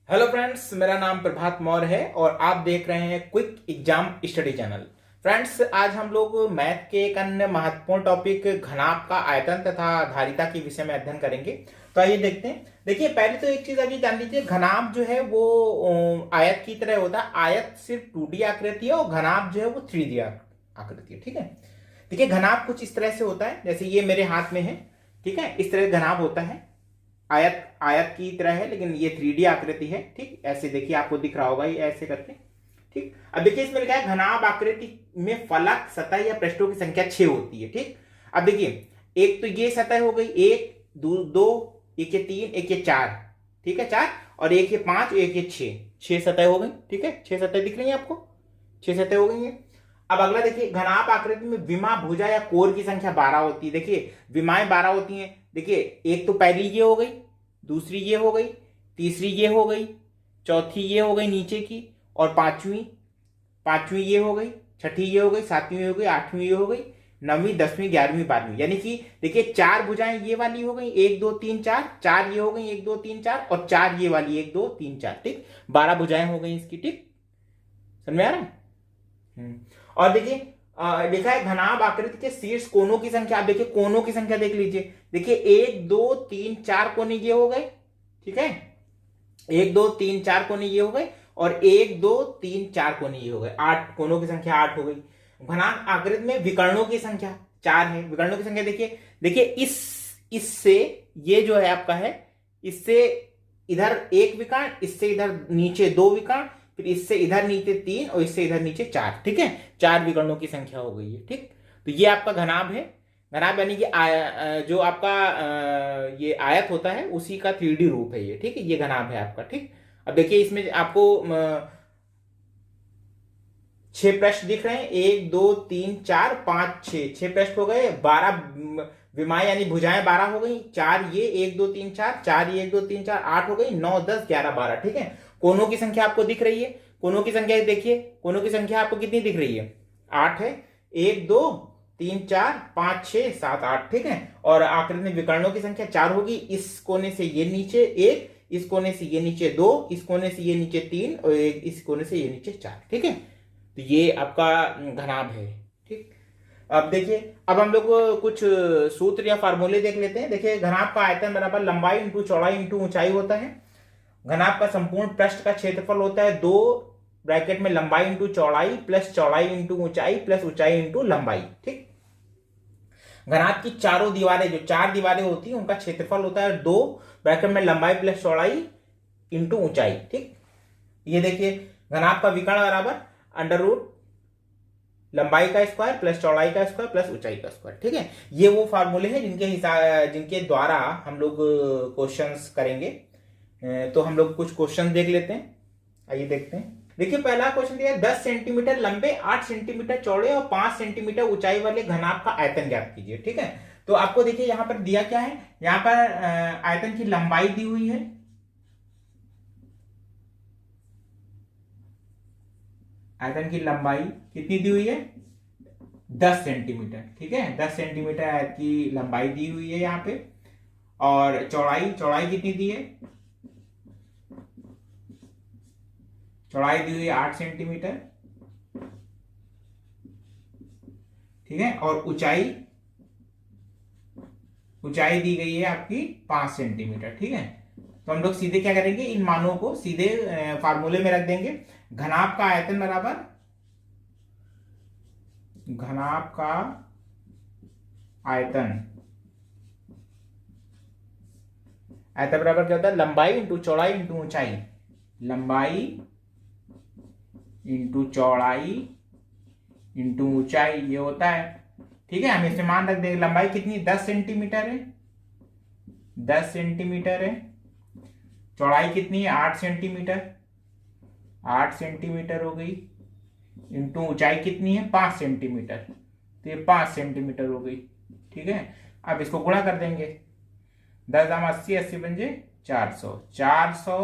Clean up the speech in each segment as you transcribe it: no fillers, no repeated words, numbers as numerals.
Hello friends, मेरा नाम प्रभात मौर्य है और आप देख रहे हैं quick exam study channel. Friends, आज हम लोग मैथ के एक अन्य महत्वपूर्ण टॉपिक घनाभ का आयतन तथा धारिता के विषय में अध्ययन करेंगे। तो आइए देखते हैं। देखिए, पहले तो एक चीज अभी जान लीजिए, घनाभ जो है वो आयत की तरह होता है। आयत सिर्फ 2D आकृति है और घनाभ जो है वो 3D आकृति है। ठीक है, देखिए घनाभ कुछ इस तरह से होता है, जैसे ये मेरे हाथ में है। ठीक है, इस तरह घनाभ होता है। आयत आयत की तरह है, लेकिन ये 3D आकृति है। ठीक, ऐसे देखिए, आपको दिख रहा होगा ये ऐसे करके। ठीक, अब देखिए इसमें लिखा है घनाभ आकृति में फलक, सतह या पृष्ठों की संख्या 6 होती है। ठीक, अब देखिए, एक तो ये सतह हो गई, एक दो, एक ये 3, एक ये 4। ठीक है, 4, और एक ये 5, एक ये 6 सतह हो गई। ठीक है, 6 सतह दिख रही है आपको, 6 सतह हो गई है। अब अगला देखिए, घनाभ आकृति में विमा, भुजा या कोर की संख्या 12 होती है। देखिए विमाएं 12 होती हैं। देखिए, एक तो पहली ये हो गई, दूसरी ये हो गई, तीसरी ये हो गई, चौथी ये हो गई नीचे की, और पांचवी ये हो गई, छठी ये हो गई, सातवीं ये हो गई, आठवीं ये हो गई, नवीं, 10वीं, 11वीं, 12वीं। यानी कि देखिए 4 भुजाएं ये वाली हो गई, 1 2 3 4, 4 ये हो गई, 1 2 3 4, और 4 ये वाली, 1 2 3 4। ठीक, 12 भुजाएं हो गई इसकी। ठीक, समझ में आ रहा है? और देखिए लिखा है घनाभ आकृति के शीर्ष कोनों की संख्या। आप देखिए कोनों की संख्या देख लीजिए। देखिए 1 2 3 4 कोने ये हो गए। ठीक है, 1 2 3 4 कोने ये हो गए, और 1 2 3 4 कोने ये हो गए। 8 कोनों की संख्या 8 हो गई। घनाभ आकृति में विकर्णों की संख्या 4 है। विकर्णों की संख्या देखिए, देखिए इससे ये जो है आपका है, इससे इधर एक विकर्ण, इससे इधर नीचे 2 विकर्ण, फिर इससे इधर नीचे 3 और इससे इधर नीचे 4। ठीक है, 4 विकर्णों की संख्या हो गई है। ठीक, तो ये आपका घनाभ है। घनाभ यानी कि जो आपका ये आयत होता है उसी का 3D रूप है ये। ठीक है, ये घनाभ है आपका। ठीक, अब देखिए इसमें आपको 6 पृष्ठ दिख रहे हैं, 1 2 3 4 5 6, 6 पृष्ठ हो गए। 12 विमाएं यानी भुजाएं 12 हो गई। 4 ये, 1 2 3 4, 4 ये, 1 2 3 4, 8 हो गई, 9 10 11 12। ठीक है, कोनों की संख्या आपको दिख रही है। कोनों की संख्या देखिए, कोनों की संख्या आपको कितनी दिख रही है? 8 है। 1 2 3 4 5 6 7 8। ठीक है, और आकृति में विकर्णों की संख्या 4 होगी। इस कोने से ये नीचे 1, इस कोने से ये नीचे 2, इस कोने से ये नीचे 3, और इस कोने से ये नीचे 4। ठीक है, तो ये आपका घनाभ है। ठीक, अब देखिए, अब हम लोग कुछ सूत्र या फार्मूले देख लेते हैं। देखिए, घनाभ का आयतन बराबर लंबाई इंटू चौड़ाई इंटू ऊंचाई होता है। घनाभ का संपूर्ण पृष्ठ का क्षेत्रफल होता है 2 ब्रैकेट में लंबाई इंटू चौड़ाई प्लस चौड़ाई इंटू ऊंचाई प्लस ऊंचाई इंटू लंबाई। ठीक, घनाभ की चारों दीवारें, जो 4 दीवारें होती हैं, उनका क्षेत्रफल होता है 2 ब्रैकेट में लंबाई प्लस चौड़ाई इंटू ऊंचाई। ठीक, ये देखिए, घनाभ का विकर्ण बराबर अंडर रूट लंबाई का स्क्वायर प्लस चौड़ाई का स्क्वायर प्लस ऊंचाई का स्क्वायर। ठीक है, ये वो फार्मूले हैं जिनके द्वारा हम लोग क्वेश्चंस करेंगे। तो हम लोग कुछ क्वेश्चन देख लेते हैं। आइए देखते हैं। देखिए, पहला क्वेश्चन दिया है 10 सेंटीमीटर लंबे, 8 सेंटीमीटर चौड़े और 5 सेंटीमीटर ऊंचाई वाले घनाभ का आयतन ज्ञात कीजिए। ठीक है, तो आपको देखिए यहां पर दिया क्या है, यहां पर आयतन की लंबाई दी हुई है। आयतन की लंबाई कितनी दी हुई है? 10 सेंटीमीटर। ठीक है, 10 सेंटीमीटर आयत की लंबाई दी हुई है यहाँ पे। और चौड़ाई, चौड़ाई कितनी दी है? चौड़ाई दी हुई है 8 सेंटीमीटर। ठीक है, और ऊंचाई, ऊंचाई दी गई है आपकी 5 सेंटीमीटर। ठीक है, तो हम लोग सीधे क्या करेंगे, इन मानों को सीधे फार्मूले में रख देंगे। घनाभ का आयतन बराबर, घनाभ का आयतन, आयतन बराबर क्या होता है? लंबाई इंटू चौड़ाई इंटू ऊंचाई। लंबाई इंटू चौड़ाई इंटू ऊंचाई, ये होता है। ठीक है, हम इसे मान रख देंगे। लंबाई कितनी? 10 सेंटीमीटर है, 10 सेंटीमीटर है। चौड़ाई कितनी है? 8 सेंटीमीटर, 8 सेंटीमीटर हो गई। इंटू ऊंचाई कितनी है? 5 सेंटीमीटर, तो ये 5 सेंटीमीटर हो गई। ठीक है, अब इसको गुणा कर देंगे। 10 दाम 80, 80 बन 400, 400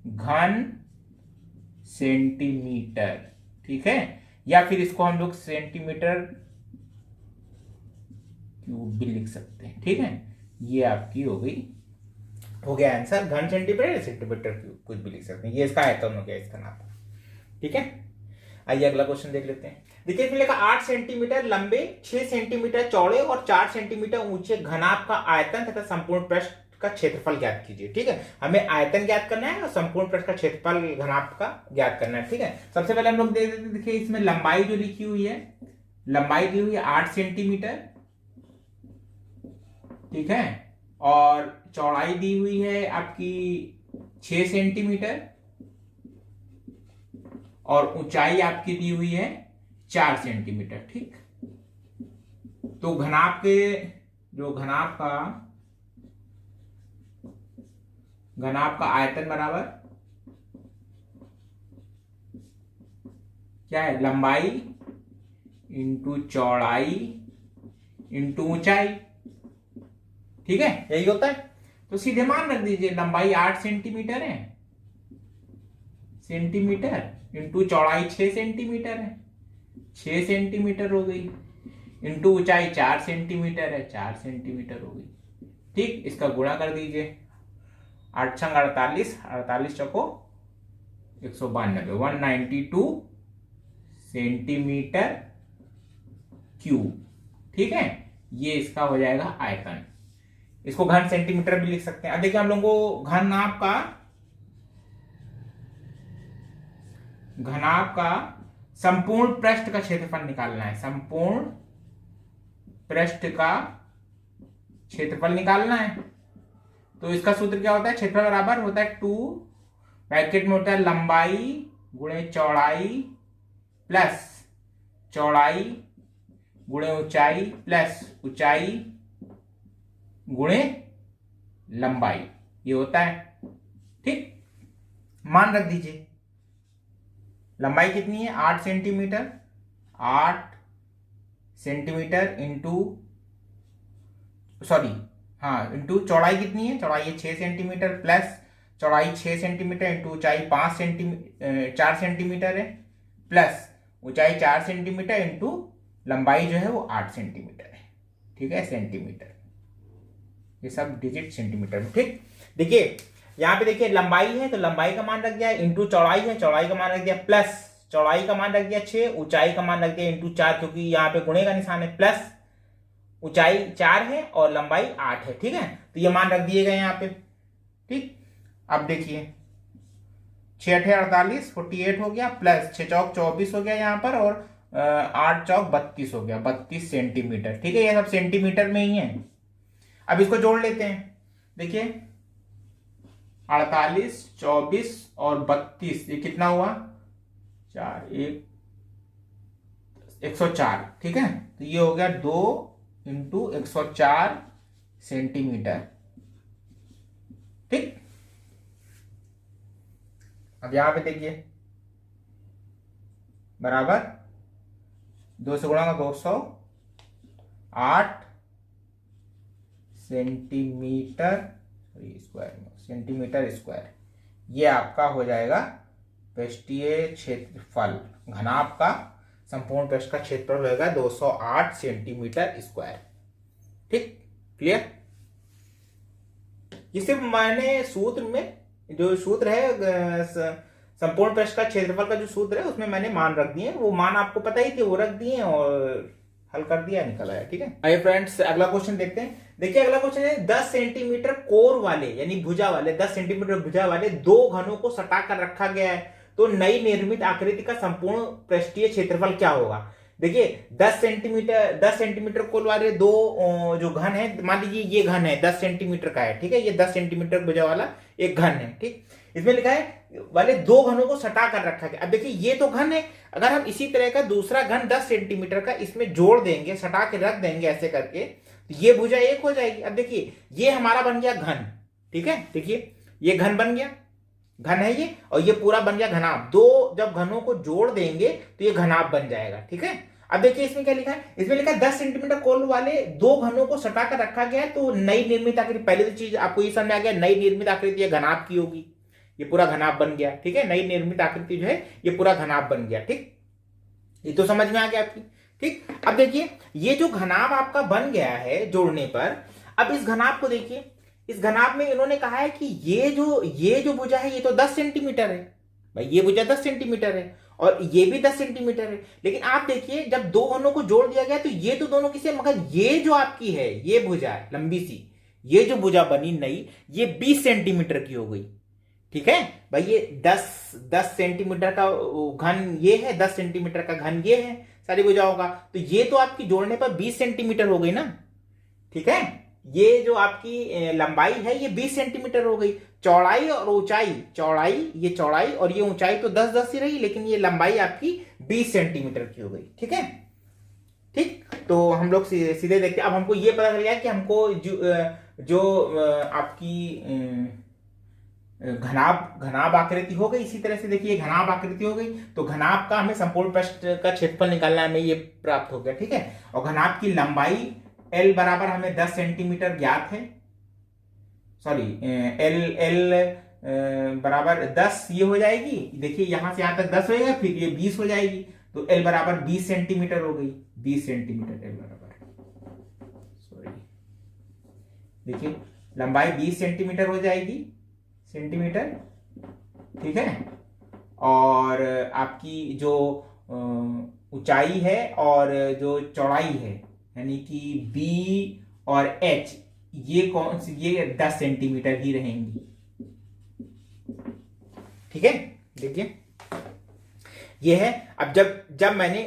घन सेंटीमीटर। ठीक है, या फिर इसको हम लोग सेंटीमीटर क्यूब भी लिख सकते हैं। ठीक है, ये आपकी हो गई हो गया आंसर, घन सेंटीमीटर या सेंटीमीटर क्यूब, कुछ भी लिख सकते हैं। ये इसका आयतन हो गया, इसका नाप। ठीक है, आइए अगला क्वेश्चन देख लेते हैं। देखिए इसमें लिखा 8 सेंटीमीटर लंबे, 6 सेंटीमीटर चौड़े और 4 सेंटीमीटर ऊंचे घनाभ का आयतन तथा संपूर्ण पृष्ठ का क्षेत्रफल ज्ञात कीजिए। ठीक है, हमें आयतन ज्ञात करना है और संपूर्ण पृष्ठ का क्षेत्रफल घनाभ का ज्ञात करना है। ठीक है, सबसे पहले हम लोग देख देते हैं। देखिए इसमें लंबाई जो लिखी हुई है, लंबाई दी हुई है 8 सेंटीमीटर। ठीक है, और चौड़ाई दी हुई है आपकी 6 सेंटीमीटर और ऊंचाई आपकी दी हुई है 4 सेंटीमीटर। ठीक, तो घनाभ के जो घनाभ का आयतन बराबर क्या है, लंबाई इंटू चौड़ाई इंटू ऊंचाई। ठीक है, यही होता है। तो सीधे मान रख दीजिए, लंबाई 8 सेंटीमीटर है, सेंटीमीटर इंटू चौड़ाई 6 सेंटीमीटर है, 6 सेंटीमीटर हो गई, इंटू ऊंचाई 4 सेंटीमीटर है, 4 सेंटीमीटर हो गई। ठीक, इसका गुणा कर दीजिए, 8 छंग 48, 48 चौको 192, 192 सेंटीमीटर क्यूब। ठीक है, ये इसका हो जाएगा आयतन। इसको घन सेंटीमीटर भी लिख सकते हैं। अब देखिए हम लोगों को घनाभ का संपूर्ण पृष्ठ का क्षेत्रफल निकालना है, संपूर्ण पृष्ठ का क्षेत्रफल निकालना है। तो इसका सूत्र क्या होता है, क्षेत्रफल बराबर होता है 2 ब्रैकेट में होता है लंबाई गुणे चौड़ाई प्लस चौड़ाई गुणे ऊंचाई प्लस ऊंचाई गुणे लंबाई, ये होता है। ठीक, मान रख दीजिए, लंबाई कितनी है 8 सेंटीमीटर, 8 सेंटीमीटर इंटू चौड़ाई कितनी है, चौड़ाई है 6 सेंटीमीटर प्लस चौड़ाई 6 सेंटीमीटर इंटू ऊंचाई 4 सेंटीमीटर है प्लस ऊंचाई 4 सेंटीमीटर इंटू लंबाई जो है वो 8 सेंटीमीटर है। ठीक है, सेंटीमीटर, ये सब डिजिट सेंटीमीटर में। ठीक, देखिए यहाँ पे देखिए लंबाई है तो लंबाई का मान रख दिया, इंटू चौड़ाई है, चौड़ाई का मान रख दिया, प्लस चौड़ाई का मान रख दिया 6, ऊंचाई का मान रख दिया इंटू 4, क्योंकि यहाँ पे गुणे का निशान है, प्लस ऊंचाई 4 है और लंबाई 8 है। ठीक है, तो ये मान रख दिए गए यहाँ पे। ठीक, अब देखिए 6 8 48 48 हो गया, प्लस 6 चौक 24 हो गया यहाँ पर, और 8 चौक 32 हो गया, 32 सेंटीमीटर। ठीक है, ये सब सेंटीमीटर में ही है। अब इसको जोड़ लेते हैं। देखिए 48 24 और 32, ये कितना हुआ, 4 1 104। ठीक है, तो ये हो गया 2 इंटू 104 सेंटीमीटर। ठीक, अब यहां पे देखिए बराबर 2 से गुणा का 208 सेंटीमीटर स्क्वायर, ये आपका हो जाएगा पृष्ठीय क्षेत्रफल। घनाभ का संपूर्ण पृष्ठ का क्षेत्रफल होगा 208 सेंटीमीटर स्क्वायर। ठीक, क्लियर। ये सिर्फ मैंने सूत्र में, जो सूत्र है संपूर्ण पृष्ठ का क्षेत्रफल का जो सूत्र है उसमें मैंने मान रख दिए, वो मान आपको पता ही थे, वो रख दिए और हल कर दिया, निकल आया। ठीक है, आइए फ्रेंड्स अगला क्वेश्चन देखते हैं। देखिए अगला क्वेश्चन है 10 सेंटीमीटर कोर वाले यानी भुजा वाले 10 सेंटीमीटर भुजा वाले दो घनों को सटा कर रखा गया है, तो नई निर्मित आकृति का संपूर्ण पृष्ठीय क्षेत्रफल क्या होगा। देखिए 10 सेंटीमीटर कोर वाले दो जो घन है, मान लीजिए ये घन है 10 सेंटीमीटर का है। ठीक है, ये 10 सेंटीमीटर भुजा वाला एक घन है। ठीक, इसमें लिखा है वाले दो घनों को सटा कर रखा गया। अब देखिए ये तो घन है, अगर हम इसी तरह का दूसरा घन 10 सेंटीमीटर का इसमें जोड़ देंगे, सटा के रख देंगे ऐसे करके, तो ये भुजा एक हो जाएगी। अब देखिए ये हमारा बन गया घन। ठीक है, देखिए ये घन बन गया, घन है ये, और ये पूरा बन गया घनाभ। दो जब घनों को जोड़ देंगे तो ये घनाभ बन जाएगा। ठीक है, अब देखिए इसमें क्या लिखा है, इसमें लिखा है 10 सेंटीमीटर कोण वाले दो घनों को सटा कर रखा गया है, तो नई निर्मित आकृति, पहले तो चीज आपको ये समझ में आ गया, नई निर्मित आकृति ये घनाभ की होगी, ये पूरा घनाभ बन गया। ठीक है, नई निर्मित आकृति जो है ये पूरा घनाभ बन गया। ठीक, ये तो समझ में आ गया आपकी। ठीक, अब देखिए ये जो घनाभ आपका बन गया है जोड़ने पर, अब इस घनाभ को देखिए, इस घनाभ में इन्होंने कहा है कि ये जो भुजा है ये तो 10 सेंटीमीटर है भाई, ये भुजा 10 सेंटीमीटर है और ये भी 10 सेंटीमीटर है। लेकिन आप देखिए जब दो घनों को जोड़ दिया गया तो ये तो दोनों की सेम, मगर ये जो आपकी है ये भुजा है लंबी सी, ये जो भुजा बनी नई ये 20 सेंटीमीटर की हो गई। ठीक है भाई, ये 10 सेंटीमीटर का घन ये है, 10 सेंटीमीटर का घन ये है सारी भुजाओं का, तो ये तो आपकी जोड़ने पर 20 सेंटीमीटर हो गई ना। ठीक है, ये जो आपकी लंबाई है ये 20 सेंटीमीटर हो गई। चौड़ाई और ऊंचाई, ये चौड़ाई और ये ऊंचाई तो 10-10 ही रही, लेकिन ये लंबाई आपकी 20 सेंटीमीटर की हो गई। ठीक है, ठीक, तो हम लोग सीधे देखते हैं। अब हमको ये पता चल गया कि हमको जो आपकी घनाभ आकृति हो गई, इसी तरह से देखिए घनाभ आकृति हो गई, तो घनाभ का हमें संपूर्ण पृष्ठ का क्षेत्रफल निकालना है, हमें ये प्राप्त हो गया। ठीक है, और घनाभ की लंबाई L बराबर हमें 10 सेंटीमीटर ज्ञात है, सॉरी L बराबर 10 ये हो जाएगी, देखिए यहां से यहां तक 10 होएगा, फिर ये 20 हो जाएगी, तो L बराबर 20 सेंटीमीटर हो गई, 20 सेंटीमीटर L बराबर, सॉरी देखिए लंबाई 20 सेंटीमीटर हो जाएगी, सेंटीमीटर। ठीक है, और आपकी जो ऊंचाई है और जो चौड़ाई है यानी कि B और H ये कौन सी, ये 10 सेंटीमीटर ही रहेंगी। ठीक है, देखिए ये है। अब जब मैंने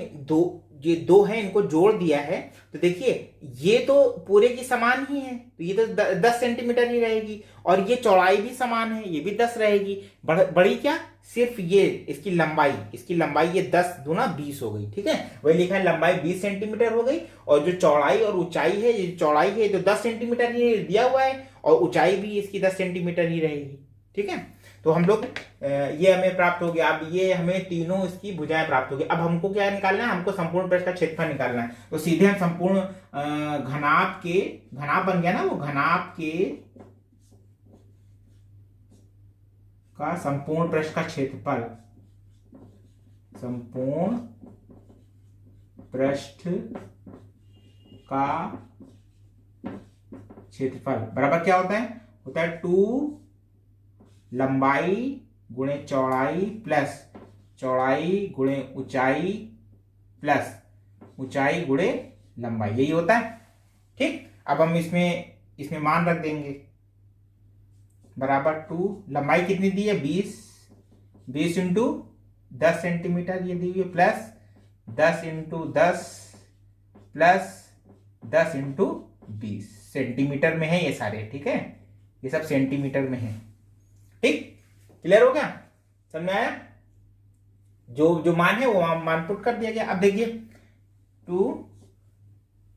ये दो है इनको जोड़ दिया है तो देखिए ये तो पूरे की समान ही है, तो ये तो 10 सेंटीमीटर ही रहेगी, और ये चौड़ाई भी समान है, ये भी 10 रहेगी। बड़ी क्या, सिर्फ ये इसकी लंबाई ये 10 दूना 20 हो गई। ठीक है, वही लिखा है लंबाई 20 सेंटीमीटर हो गई, और जो चौड़ाई और ऊंचाई है, ये चौड़ाई है तो 10 सेंटीमीटर ही दिया हुआ है, और ऊंचाई भी इसकी 10 सेंटीमीटर ही रहेगी। ठीक है, तो हम लोग ये हमें प्राप्त हो गया। अब ये हमें तीनों इसकी भुजाएं प्राप्त हो गई। अब हमको क्या निकालना है, हमको संपूर्ण पृष्ठ का क्षेत्रफल निकालना है। तो सीधे हम संपूर्ण घनाभ बन गया ना, वो घनाभ के का संपूर्ण पृष्ठ का क्षेत्रफल, संपूर्ण पृष्ठ का क्षेत्रफल बराबर क्या होता है 2 लंबाई गुणे चौड़ाई प्लस चौड़ाई गुणे ऊंचाई प्लस ऊंचाई गुणे लंबाई, यही होता है। ठीक, अब हम इसमें मान रख देंगे बराबर 2, लंबाई कितनी दी है 20 इंटू 10 सेंटीमीटर ये दी हुई, plus 10 into 10 plus 10 into 20 centimetre में है ये सारे। ठीक है, ये सब सेंटीमीटर में है। ठीक, क्लियर हो गया, समझ में आया? जो मान है वो मान पुट कर दिया गया। अब देखिए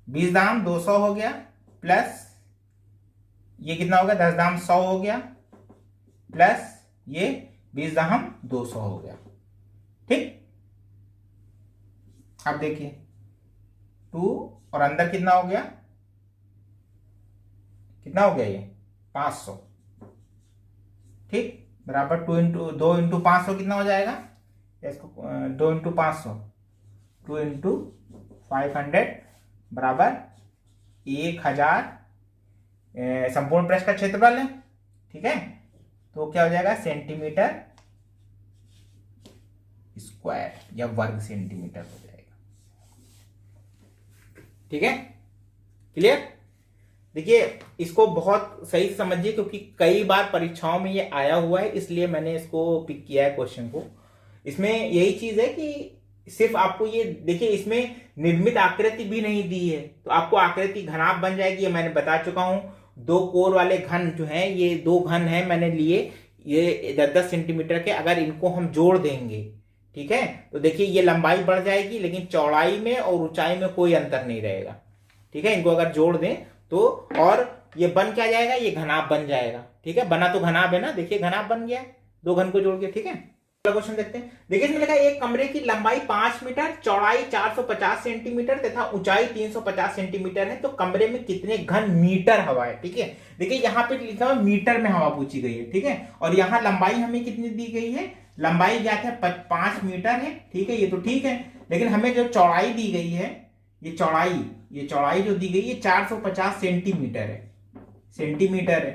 20 दाम 200 हो गया, प्लस ये कितना हो गया 10 दाम 100 हो गया, प्लस ये 20 दाम 200 हो गया। ठीक, अब देखिए 2 और अंदर कितना हो गया ये 500। ठीक, बराबर 2 इंटू 500 कितना हो जाएगा, इसको 2 इंटू 500 2 इंटू 500 बराबर 1000 संपूर्ण पृष्ठ का क्षेत्रफल है। ठीक है, तो क्या हो जाएगा सेंटीमीटर स्क्वायर या वर्ग सेंटीमीटर हो जाएगा। ठीक है, क्लियर? देखिए इसको बहुत सही से समझिए, क्योंकि कई बार परीक्षाओं में ये आया हुआ है, इसलिए मैंने इसको पिक किया है क्वेश्चन को। इसमें यही चीज है कि सिर्फ आपको ये देखिए, इसमें निर्मित आकृति भी नहीं दी है, तो आपको आकृति घनाभ बन जाएगी। ये मैंने बता चुका हूं, 2 कोर वाले घन जो हैं, ये 2 घन हैं मैंने लिए, ये 10-10 सेंटीमीटर के। अगर इनको हम जोड़ देंगे, ठीक है, तो देखिए ये लंबाई बढ़ जाएगी, लेकिन चौड़ाई में और ऊंचाई में कोई अंतर नहीं रहेगा। ठीक है, इनको अगर जोड़ दें तो, और ये बन क्या जाएगा, ये घनाभ बन जाएगा। ठीक है, बना तो घनाभ है ना, देखिए घनाभ बन गया 2 घन को जोड़ के। ठीक है, अगला क्वेश्चन देखते हैं। देखिए इसमें लिखा है एक कमरे की लंबाई 5 मीटर, चौड़ाई 450 सेंटीमीटर तथा ऊंचाई 350 सेंटीमीटर है, तो कमरे में कितने घन मीटर हवा है। ठीक है, देखिए यहाँ पे लिखा हुआ मीटर में हवा पूछी गई है। ठीक है, और यहाँ लंबाई हमें कितनी दी गई है, लंबाई क्या है 5 मीटर है। ठीक है, ये तो ठीक है, लेकिन हमें जो चौड़ाई दी गई है, ये चौड़ाई जो दी गई है 450 सेंटीमीटर है,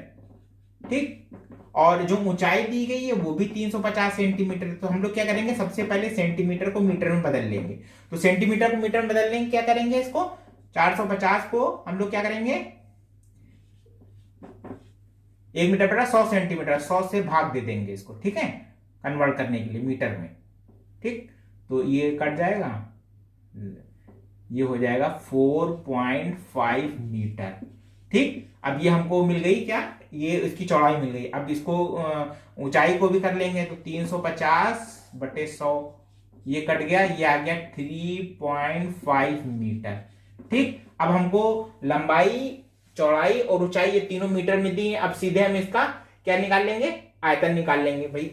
ठीक। और जो ऊंचाई दी गई है वो भी 350 सेंटीमीटर। तो हम लोग क्या करेंगे, सबसे पहले सेंटीमीटर को मीटर में बदल लेंगे। तो सेंटीमीटर को मीटर में बदल लेंगे, क्या करेंगे, इसको 450 को हम लोग क्या करेंगे, 1 मीटर बटा 100 सेंटीमीटर, 100 से भाग दे देंगे इसको, ठीक है, कन्वर्ट करने के लिए मीटर में। ठीक, तो ये कट जाएगा, ये हो जाएगा 4.5 मीटर। ठीक, अब ये हमको मिल गई क्या, ये इसकी चौड़ाई मिल गई। अब इसको ऊंचाई को भी कर लेंगे, तो 350 बटे 100, ये कट गया, ये आ गया 3.5 मीटर। ठीक, अब हमको लंबाई, चौड़ाई और ऊंचाई ये तीनों मीटर में दी है। अब सीधे हम इसका क्या निकाल लेंगे, आयतन निकाल लेंगे। भाई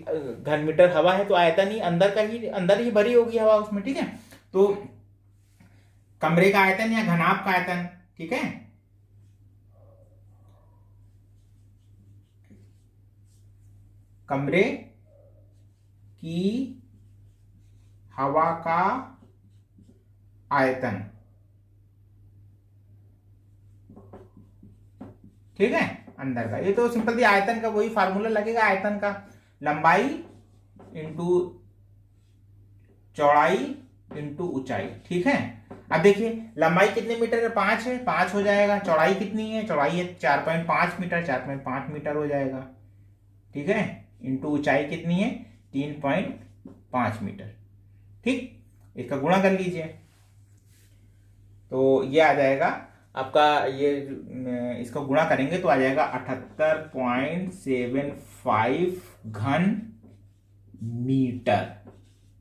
घन मीटर हवा है तो आयतन ही अंदर ही भरी होगी हवा उसमें। ठीक है, तो कमरे का आयतन या घनाभ का आयतन, ठीक है, कमरे की हवा का आयतन, ठीक है, अंदर का। ये तो सिंपल आयतन का वही फार्मूला लगेगा, आयतन का लंबाई इंटू चौड़ाई इंटू ऊंचाई। ठीक है, अब देखिए लंबाई कितने मीटर है, 5 है, 5 हो जाएगा। चौड़ाई कितनी है, चौड़ाई है 4.5 मीटर, 4.5 मीटर हो जाएगा। ठीक है, इंटू ऊंचाई कितनी है, 3.5 मीटर। ठीक, इसका गुणा कर लीजिए, तो ये आ जाएगा आपका, ये इसको गुणा करेंगे तो आ जाएगा 78.75 घन मीटर।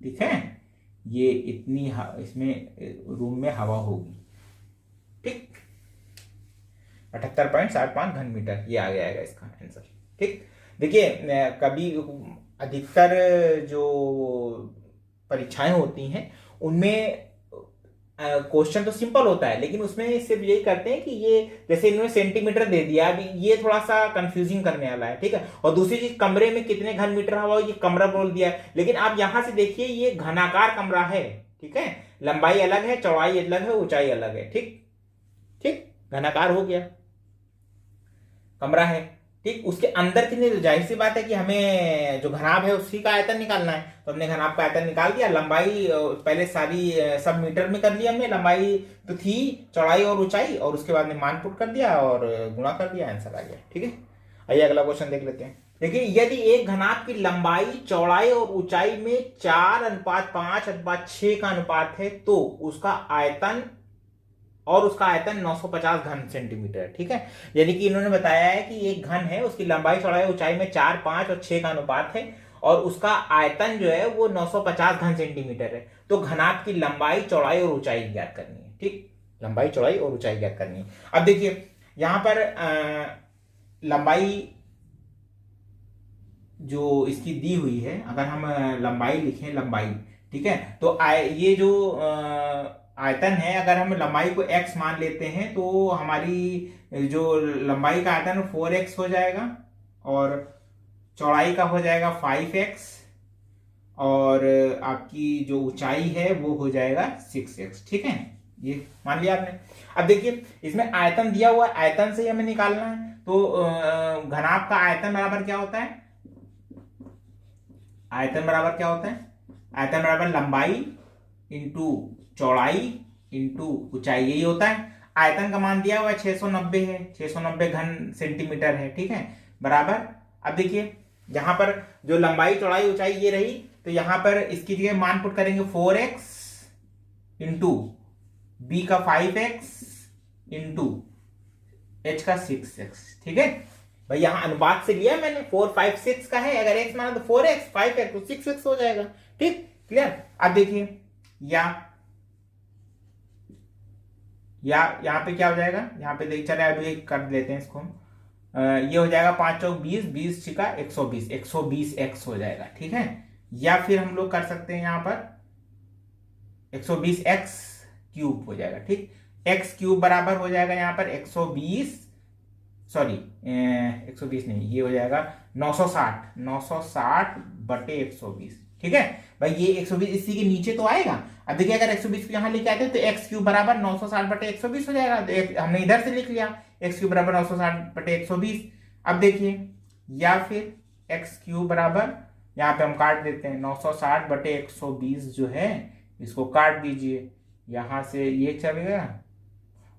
ठीक है, ये इतनी इसमें रूम में हवा होगी। ठीक, 78.75 घन मीटर, ये आ जाएगा इसका आंसर। ठीक, देखिए कभी अधिकतर जो परीक्षाएं होती हैं उनमें क्वेश्चन तो सिंपल होता है, लेकिन उसमें सिर्फ यही करते हैं कि ये, जैसे इन्होंने सेंटीमीटर दे दिया, अभी ये थोड़ा सा कंफ्यूजिंग करने वाला है। ठीक है, और दूसरी चीज, कमरे में कितने घन मीटर हवा, ये कमरा बोल दिया है, लेकिन आप यहां से देखिए ये घनाकार कमरा है। ठीक है, लंबाई अलग है, चौड़ाई अलग है, ऊंचाई अलग है। ठीक, ठीक, घनाकार हो गया, कमरा है। ठीक, उसके अंदर कितने, तो जाहिर सी बात है कि हमें जो घनाभ है उसी का आयतन निकालना है, तो हमने घनाभ का आयतन निकाल दिया। लंबाई पहले सारी सब मीटर में कर लिया हमने, लंबाई तो थी, चौड़ाई और ऊंचाई, और उसके बाद में मान पुट कर दिया और गुणा कर दिया, आंसर आ गया। ठीक है, आइए अगला क्वेश्चन देख लेते हैं। देखिए, यदि एक घनाभ की लंबाई, चौड़ाई और ऊंचाई में 4:5:6 का अनुपात है, तो उसका आयतन 950 घन सेंटीमीटर है। ठीक है, यानी कि इन्होंने बताया है कि एक घन है, उसकी लंबाई, चौड़ाई, ऊंचाई में 4, 5 और 6 का अनुपात है, और उसका आयतन जो है वो 950 घन सेंटीमीटर है। तो घनाभ की लंबाई, चौड़ाई और ऊंचाई ज्ञात करनी है। ठीक, लंबाई, चौड़ाई और ऊंचाई ज्ञात करनी है। अब देखिए यहां पर लंबाई जो इसकी दी हुई है, अगर हम लंबाई लिखें, लंबाई, ठीक है, तो ये जो आयतन है, अगर हम लंबाई को x मान लेते हैं तो हमारी जो लंबाई का आयतन 4x हो जाएगा, और चौड़ाई का हो जाएगा 5x, और आपकी जो ऊंचाई है वो हो जाएगा 6x। ठीक है, ये मान लिया आपने। अब देखिए इसमें आयतन दिया हुआ है, आयतन से हमें निकालना है। तो घनाभ का आयतन बराबर क्या होता है, आयतन बराबर क्या होता है, आयतन बराबर लंबाई इंटू चौड़ाई इंटू ऊंचाई, यही होता है। आयतन का मान दिया हुआ है 690 है, 690 घन सेंटीमीटर है। ठीक है, बराबर, अब देखिए यहां पर जो लंबाई, चौड़ाई, ऊंचाई ये रही, तो यहां पर इसकी जगह मान पुट करेंगे 4x इंटू बी का 5x इंटू h का 6x। ठीक है भाई, यहां अनुपात से लिया मैंने, 4, 5, 6 का है, अगर x माना तो 4x, 5x तो 6x हो जाएगा। ठीक, क्लियर। अब देखिए यहाँ पे क्या हो जाएगा, यहाँ पे देख, चले अभी कर लेते हैं इसको, ये हो जाएगा 5 चौक 20, 20 छिका 120, 120x हो जाएगा। ठीक है, या फिर हम लोग कर सकते हैं यहाँ पर 120x क्यूब हो जाएगा। ठीक, x क्यूब बराबर हो जाएगा यहाँ पर 120 नहीं, ये हो जाएगा 960 बटे 120। ठीक है भाई, ये 120 इसी के नीचे तो आएगा। अब देखिए अगर 120 को यहां लेके आते हैं तो x क्यूब बराबर 960 बटे 120 हो जाएगा। तो हमने इधर से लिख लिया x क्यूब बराबर 960 बटे 120। अब देखिए या फिर एक्स क्यूब बराबर, यहाँ पे हम काट देते हैं 960 बटे 120 जो है इसको काट दीजिए, यहाँ से ये चल गया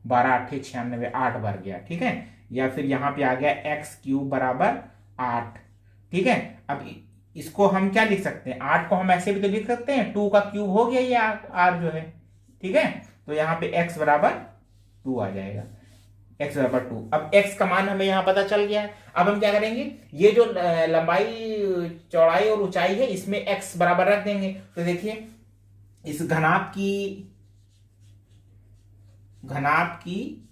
12×8 = 96, 8 भर गया, ठीक है। या फिर यहाँ पे आ गया एक्स क्यूब बराबर 8, ठीक है। अब इसको हम क्या लिख सकते हैं, 8 को हम ऐसे भी तो लिख सकते हैं 2 का क्यूब हो गया ये आर जो है, ठीक है। तो यहाँ पे x बराबर 2 आ जाएगा, x बराबर 2। अब x का मान हमें यहाँ पता चल गया है। अब हम क्या करेंगे, ये जो लंबाई चौड़ाई और ऊंचाई है इसमें x बराबर रख देंगे। तो देखिए इस घनाभ की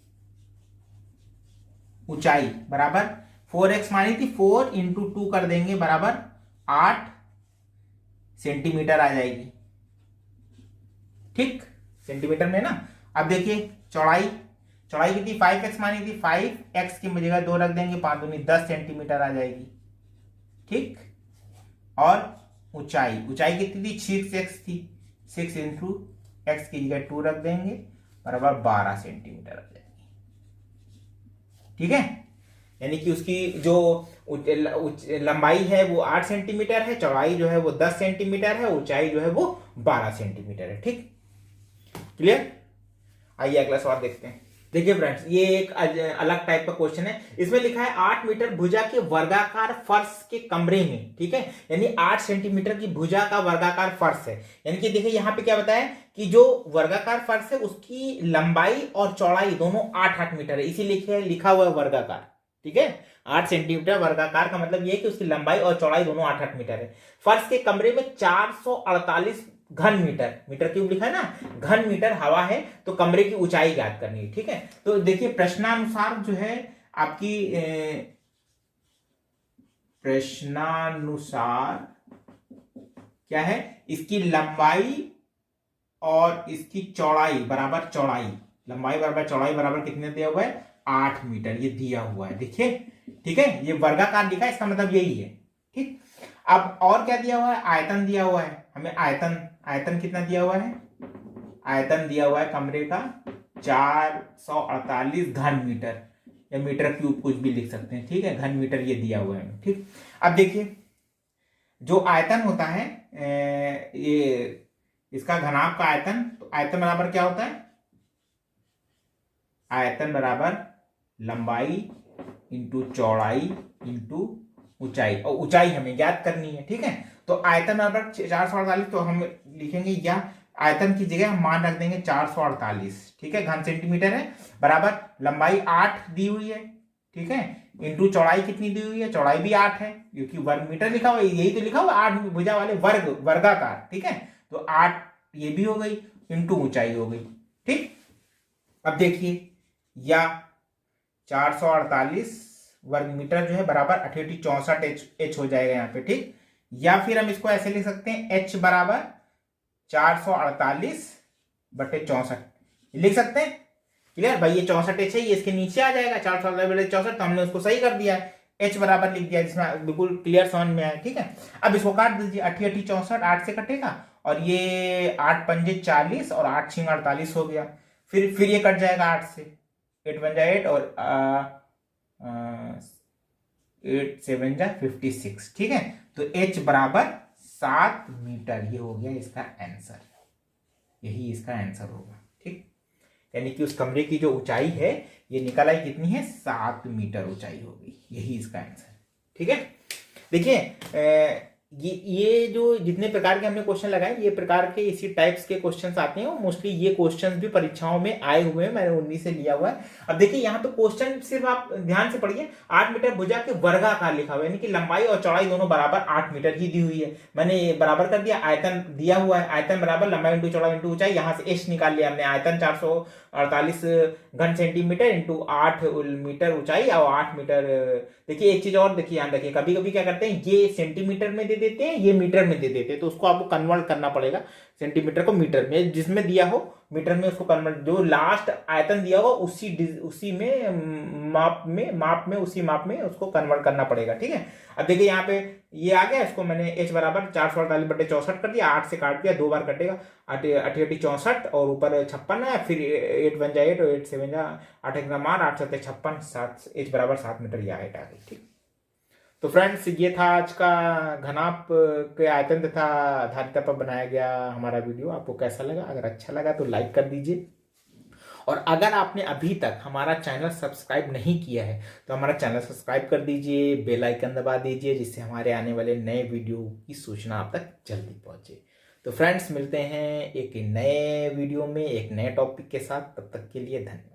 ऊंचाई बराबर 4x मानी थी, 4 × 2 कर देंगे बराबर 8 सेंटीमीटर आ जाएगी, ठीक, सेंटीमीटर में ना। अब देखिए चौड़ाई कितनी 5x मानी थी, 5x की जगह 2 रख देंगे, 5 दूनी 10 सेंटीमीटर आ जाएगी, ठीक। और ऊंचाई कितनी थी, 6x थी, 6 × x की जगह 2 रख देंगे बराबर 12 सेंटीमीटर आ जाएगी, ठीक है। यानी कि उसकी जो लंबाई है वो 8 सेंटीमीटर है, चौड़ाई जो है वो 10 सेंटीमीटर है, ऊंचाई जो है वो 12 सेंटीमीटर है, ठीक, क्लियर। आइए अगला सवाल देखते हैं। देखिए फ्रेंड्स, ये एक अलग टाइप का क्वेश्चन है। इसमें लिखा है 8 मीटर भुजा के वर्गाकार फर्श के कमरे में, ठीक है, यानी 8 सेंटीमीटर की भुजा का वर्गाकार फर्श है। यानी कि देखिए यहाँ पे क्या बताया कि जो वर्गाकार फर्श है उसकी लंबाई और चौड़ाई दोनों 8-8 मीटर है, इसीलिए लिखा हुआ है वर्गाकार, ठीक है। 8 सेंटीमीटर वर्गाकार का मतलब यह है कि उसकी लंबाई और चौड़ाई दोनों 8-8 मीटर है। फर्श के कमरे में 448 घन मीटर क्यूब लिखा है ना, घन मीटर हवा है, तो कमरे की ऊंचाई ज्ञात करनी है, ठीक है। तो देखिए प्रश्नानुसार जो है आपकी प्रश्नानुसार क्या है, इसकी लंबाई और इसकी चौड़ाई बराबर लंबाई बराबर चौड़ाई बराबर कितने दिया हुआ है, 8 मीटर, ये दिया हुआ है, देखिए, ठीक है। ये वर्गाकार लिखा है, इसका मतलब यही है, ठीक। अब और क्या दिया हुआ है, आयतन दिया हुआ है हमें, आयतन कितना दिया हुआ है, आयतन दिया हुआ है कमरे का 448 घन मीटर या मीटर क्यूब कुछ भी लिख सकते हैं, ठीक है, घन मीटर ये दिया हुआ है, ठीक। अब देखिए जो आयतन होता है ये इसका घनाभ का आयतन, तो आयतन बराबर क्या होता है, आयतन बराबर लंबाई इंटू चौड़ाई इंटू ऊंचाई, और ऊंचाई हमें ज्ञात करनी है, ठीक है। तो आयतन बराबर 448, तो हम लिखेंगे या आयतन की जगह हम मान रख देंगे 448, ठीक है, घन सेंटीमीटर है, बराबर लंबाई 8 दी हुई है, ठीक है, इंटू चौड़ाई कितनी दी हुई है, चौड़ाई भी 8 है, क्योंकि वर्ग मीटर लिखा हुआ है, यही तो लिखा हुआ 8 भुजा वाले वर्गाकार, ठीक है। तो 8 ये भी हो गई, इंटू ऊंचाई हो गई, ठीक। अब देखिए या 448 वर्ग मीटर जो है बराबर 864 h हो जाएगा यहाँ पे, ठीक। या फिर हम इसको ऐसे लिख सकते हैं h बराबर 448 बटे 64 लिख सकते हैं, क्लियर भाई। ये 64 h है, ये इसके नीचे आ जाएगा 448 बटे 64, तो हमने उसको सही कर दिया है, h बराबर लिख दिया, जिसमें बिल्कुल क्लियर समझ में आया, ठीक है। अब इसको काट दीजिए, 88 64 8 से कटेगा, और ये 8 पंजे 40 और 8 छिंग 48 हो गया, फिर ये कट जाएगा 8 से, 8 बन जाए 8 और 8 7 जा 56, ठीक है। तो h बराबर 7 मीटर, ये हो गया इसका आंसर, यही इसका आंसर होगा, ठीक। यानी कि उस कमरे की जो ऊंचाई है ये निकल आई कितनी है, 7 मीटर ऊंचाई हो गई, यही इसका आंसर, ठीक है। देखिए ये जो जितने प्रकार के हमने क्वेश्चन लगाए, ये प्रकार के इसी टाइप्स के क्वेश्चंस आते हैं, और मोस्टली ये क्वेश्चंस भी परीक्षाओं में आए हुए हैं, मैंने उन्हीं से लिया हुआ है। अब देखिए यहाँ पे क्वेश्चन सिर्फ आप ध्यान से पढ़िए, 8 मीटर भुजा के वर्गाकार लिखा हुआ है, यानी कि लंबाई और चौड़ाई दोनों बराबर 8 मीटर ही दी हुई है, मैंने बराबर कर दिया। आयतन दिया हुआ है, आयतन बराबर लंबाई इंटू चौड़ाई इंटू ऊंचाई, यहाँ से h निकाल लिया हमने, आयतन 448 घन सेंटीमीटर इंटू 8 मीटर ऊंचाई और 8 मीटर। देखिए एक चीज और देखिए, ध्यान रखिए, कभी कभी क्या करते हैं ये सेंटीमीटर में दे देते हैं, ये मीटर में दे देते हैं, तो उसको आपको कन्वर्ट करना पड़ेगा, सेंटीमीटर को मीटर में, जिसमें दिया हो मीटर में उसको कन्वर्ट, जो लास्ट आयतन दिया हो उसी में माप में उसको कन्वर्ट करना पड़ेगा, ठीक है। अब देखिए यहाँ पे ये आ गया, इसको मैंने h बराबर 448 बटे 64 कर दिया, 8 से काट दिया, 2 बार कटेगा, 8 8 64 और ऊपर 56 है, फिर 8 बन जाए 8 और 8 7 जा 8 एक मार 8 7 56, 7 h बराबर 7 मीटर, यह हाइट आ गई, ठीक। तो फ्रेंड्स, ये था आज का घनाभ के आयतन तथा धारिता पर बनाया गया हमारा वीडियो। आपको कैसा लगा? अगर अच्छा लगा तो लाइक कर दीजिए, और अगर आपने अभी तक हमारा चैनल सब्सक्राइब नहीं किया है तो हमारा चैनल सब्सक्राइब कर दीजिए, बेल आइकन दबा दीजिए, जिससे हमारे आने वाले नए वीडियो की सूचना आप तक जल्दी पहुंचे। तो फ्रेंड्स, मिलते हैं एक नए वीडियो में एक नए टॉपिक के साथ। तब तक के लिए धन्यवाद।